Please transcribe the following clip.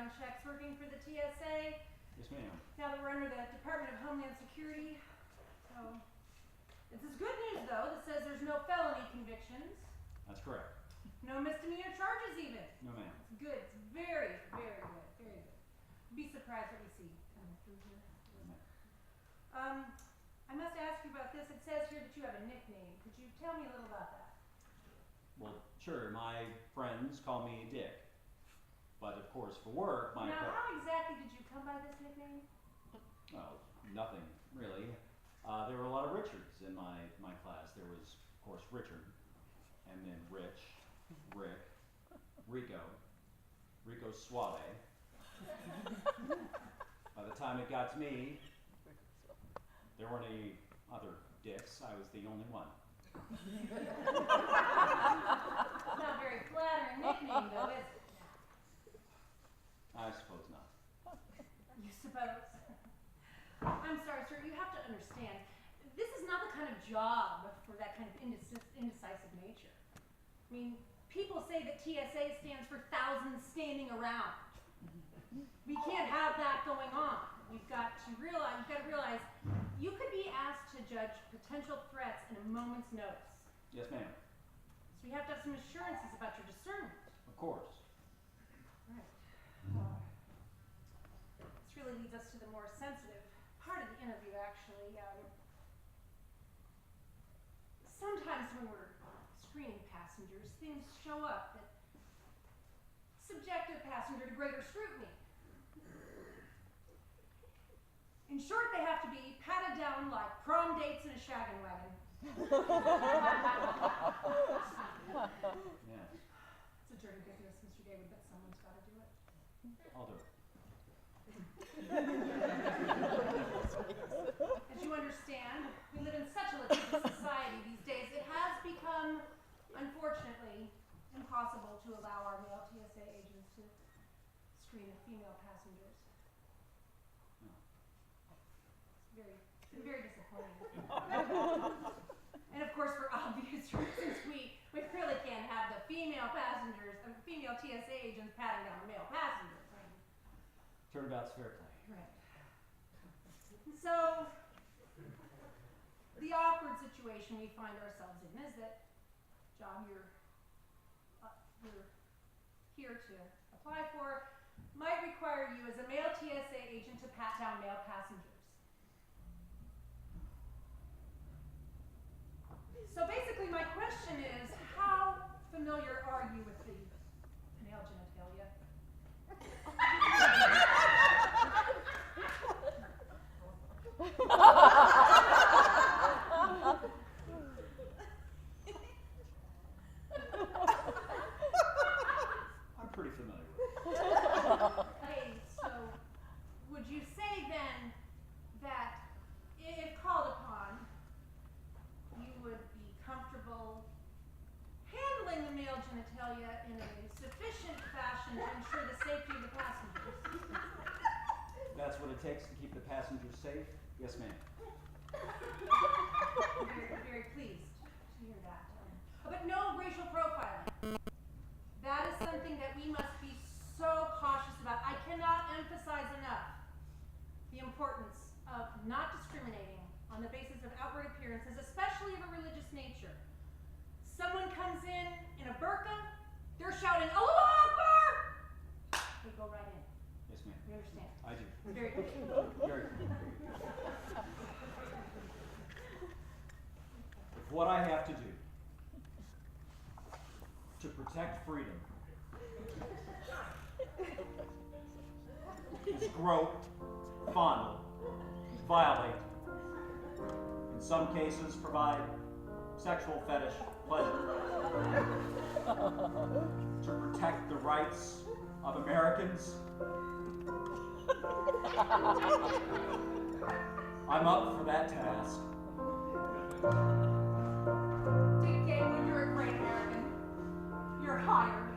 background checks working for the TSA. Yes, ma'am. Now that we're under the Department of Homeland Security. So, this is good news though, that says there's no felony convictions. That's correct. No misdemeanor charges even. No, ma'am. It's good. It's very, very good. Very good. Be surprised what we see coming through here. I must ask you about this. It says here that you have a nickname. Could you tell me a little about that? Well, sure. My friends call me Dick. But of course, for work, my... Now, how exactly did you come by this nickname? Well, nothing, really. There were a lot of Richards in my class. There was, of course, Richard, and then Rich, Rick, Rico Suave. By the time it got to me, there weren't any other Dicks. I was the only one. Not very flattering nickname, though, is it? I suppose not. You suppose? I'm sorry, sir. You have to understand. This is not the kind of job for that kind of indecisive nature. I mean, people say that TSA stands for thousands standing around. We can't have that going on. You've got to realize you could be asked to judge potential threats in a moment's notice. Yes, ma'am. So we have to have some assurances about your discernment. Of course. Right. This really leads us to the more sensitive part of the interview, actually. Sometimes when we're screening passengers, things show up that subject a passenger to greater scrutiny. In short, they have to be patted down like prom dates in a shaggin' wagon. Yes. It's a dirty business, Mr. David, but someone's got to do it. I'll do it. As you understand, we live in such a litigious society these days, it has become, unfortunately, impossible to allow our male TSA agents to screen female passengers. It's very disappointing. And of course, for obvious reasons, we really can't have the female TSA agents patting down the male passengers. Right? Turnabout's fair play. Right. So, the awkward situation we find ourselves in is that, John, you're here to apply for, might require you as a male TSA agent to pat down male passengers. So basically my question is, how familiar are you with the male genitalia? I'm pretty familiar with it. Okay, so would you say then that if called upon, you would be comfortable handling the male genitalia in a sufficient fashion to ensure the safety of the passengers? That's what it takes to keep the passengers safe? Yes, ma'am. Very, very pleased to hear that. But no racial profiling. That is something that we must be so cautious about. I cannot emphasize enough the importance of not discriminating on the basis of outward appearances, especially of a religious nature. Someone comes in a burqa, they're shouting, Allahu Akbar! They go right in. Yes, ma'am. You understand? I do. Very good. Very good. If what I have to do to protect freedom is grope, fondle, violate, in some cases provide sexual fetish pleasure, to protect the rights of Americans, I'm up for that task. Dick Game, when you're a great American, you're hired.